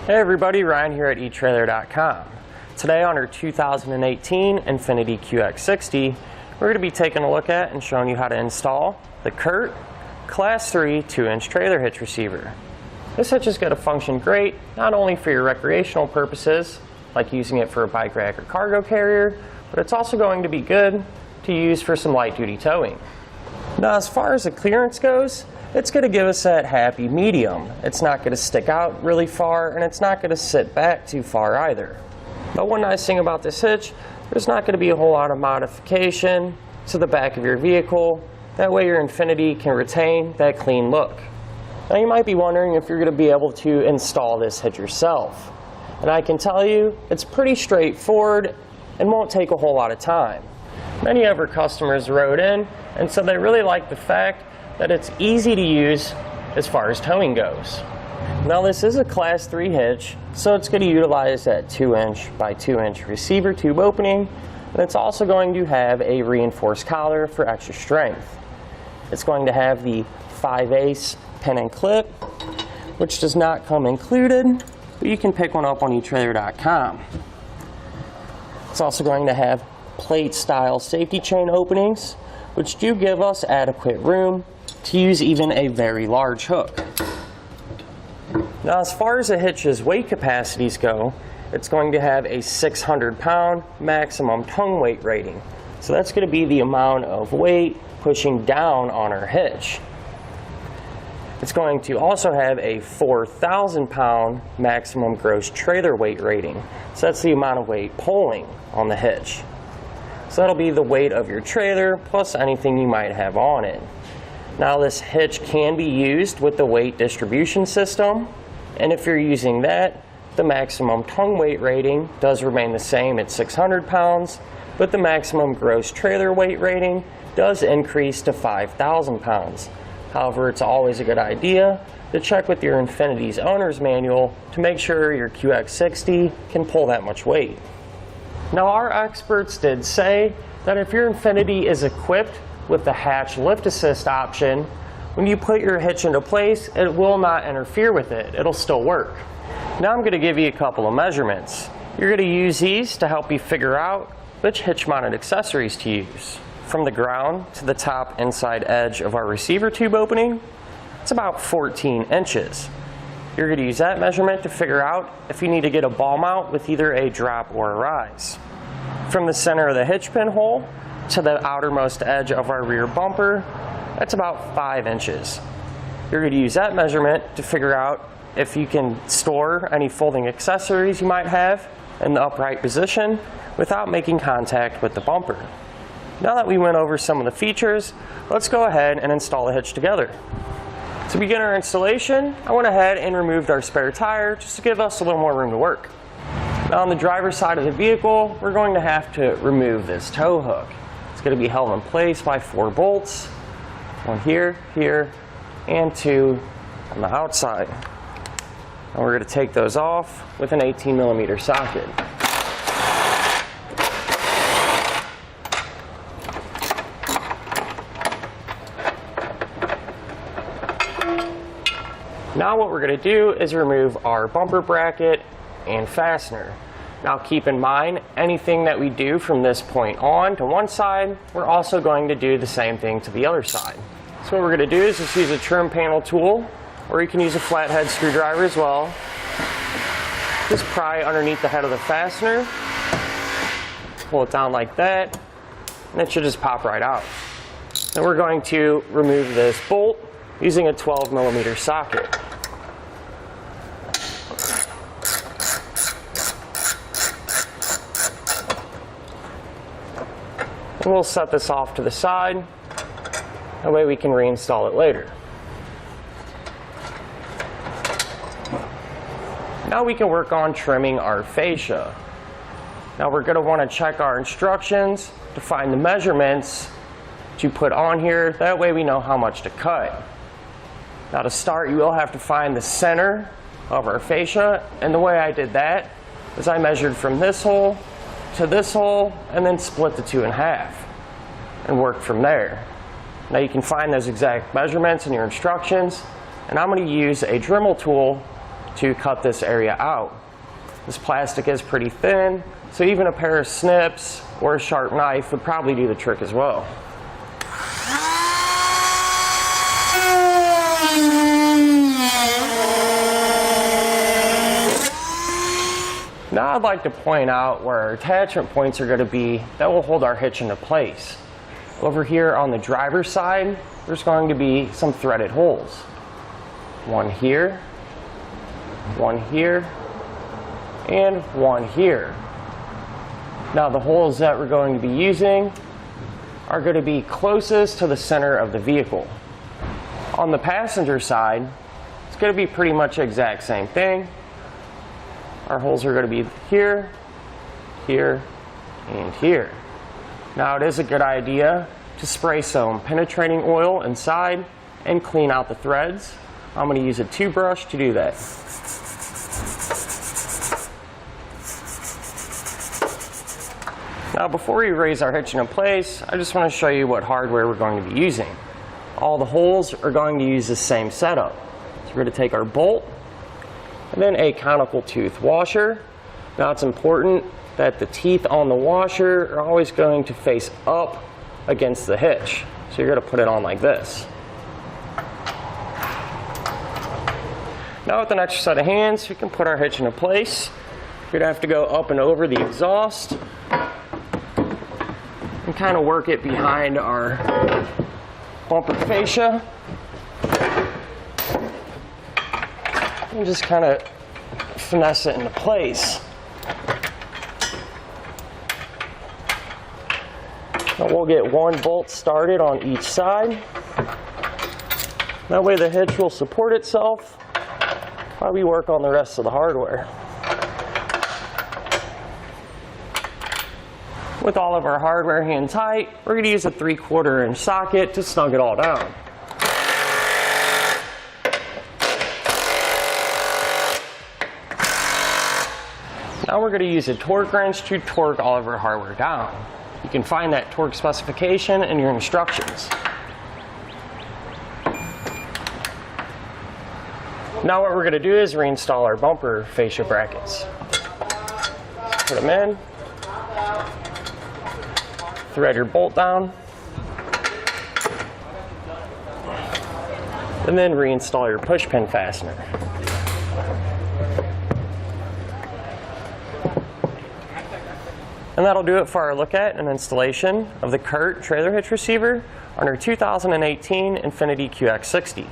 Hey everybody, Ryan here at etrailer.com. Today on our 2018 Infiniti QX60, we're going to be taking a look at and showing you how to install the CURT Class 3 2-inch trailer hitch receiver. This hitch is going to function great not only for your recreational purposes, like using it for a bike rack or cargo carrier, but it's also going to be good to use for some light duty towing. Now as far as the clearance goes, it's going to give us that happy medium. It's not going to stick out really far, and it's not going to sit back too far either. But one nice thing about this hitch, there's not going to be a whole lot of modification to the back of your vehicle. That way your Infiniti can retain that clean look. Now you might be wondering if you're going to be able to install this hitch yourself. And I can tell you, it's pretty straightforward and won't take a whole lot of time. Many of our customers wrote in and said they really like the fact that it's easy to use as far as towing goes. Now this is a Class 3 hitch, so it's going to utilize that 2-inch by 2-inch receiver tube opening, and it's also going to have a reinforced collar for extra strength. It's going to have the 5/8 pin and clip, which does not come included, but you can pick one up on etrailer.com. It's also going to have plate style safety chain openings, which do give us adequate room to use even a very large hook. Now as far as the hitch's weight capacities go, it's going to have a 600-pound maximum tongue weight rating. So that's going to be the amount of weight pushing down on our hitch. It's going to also have a 4,000-pound maximum gross trailer weight rating. So that's the amount of weight pulling on the hitch. So that'll be the weight of your trailer plus anything you might have on it. Now this hitch can be used with the weight distribution system, and if you're using that, the maximum tongue weight rating does remain the same at 600 pounds, but the maximum gross trailer weight rating does increase to 5,000 pounds. However, it's always a good idea to check with your Infiniti's owner's manual to make sure your QX60 can pull that much weight. Now our experts did say that if your Infiniti is equipped with the hatch lift assist option, when you put your hitch into place, it will not interfere with it. It'll still work. Now I'm going to give you a couple of measurements. You're going to use these to help you figure out which hitch mounted accessories to use. From the ground to the top inside edge of our receiver tube opening, it's about 14 inches. You're going to use that measurement to figure out if you need to get a ball mount with either a drop or a rise. From the center of the hitch pin hole to the outermost edge of our rear bumper, that's about 5 inches. You're going to use that measurement to figure out if you can store any folding accessories you might have in the upright position without making contact with the bumper. Now that we went over some of the features, let's go ahead and install the hitch together. To begin our installation, I went ahead and removed our spare tire just to give us a little more room to work. Now on the driver's side of the vehicle, we're going to have to remove this tow hook. It's going to be held in place by 4 bolts, one here, here, and 2 on the outside. And we're going to take those off with an 18mm socket. Now what we're going to do is remove our bumper bracket and fastener. Now keep in mind, anything that we do from this point on to one side, we're also going to do the same thing to the other side. So what we're going to do is just use a trim panel tool, or you can use a flathead screwdriver as well. Just pry underneath the head of the fastener, pull it down like that, and it should just pop right out. Then we're going to remove this bolt using a 12mm socket. And we'll set this off to the side, that way we can reinstall it later. Now we can work on trimming our fascia. Now we're going to want to check our instructions to find the measurements to put on here, that way we know how much to cut. Now to start, you will have to find the center of our fascia, and the way I did that is I measured from this hole to this hole and then split the 2 in half and worked from there. Now you can find those exact measurements in your instructions, and I'm going to use a Dremel tool to cut this area out. This plastic is pretty thin, so even a pair of snips or a sharp knife would probably do the trick as well. Now I'd like to point out where our attachment points are going to be that will hold our hitch into place. Over here on the driver's side, there's going to be some threaded holes. One here, and one here. Now the holes that we're going to be using are going to be closest to the center of the vehicle. On the passenger side, it's going to be pretty much the exact same thing. Our holes are going to be here, here, and here. Now it is a good idea to spray some penetrating oil inside and clean out the threads. I'm going to use a toothbrush to do that. Now before we raise our hitch into place, I just want to show you what hardware we're going to be using. All the holes are going to use the same setup. So we're going to take our bolt and then a conical tooth washer. Now it's important that the teeth on the washer are always going to face up against the hitch. So you're going to put it on like this. Now with an extra set of hands, we can put our hitch into place. You're going to have to go up and over the exhaust and kind of work it behind our bumper fascia. And just kind of finesse it into place. Now we'll get one bolt started on each side. That way the hitch will support itself while we work on the rest of the hardware. With all of our hardware hand tight, we're going to use a 3/4 inch socket to snug it all down. Now we're going to use a torque wrench to torque all of our hardware down. You can find that torque specification in your instructions. Now what we're going to do is reinstall our bumper fascia brackets. Put them in, thread your bolt down, and then reinstall your push pin fastener. And that'll do it for our look at and installation of the CURT Trailer Hitch receiver on our 2018 Infiniti QX60.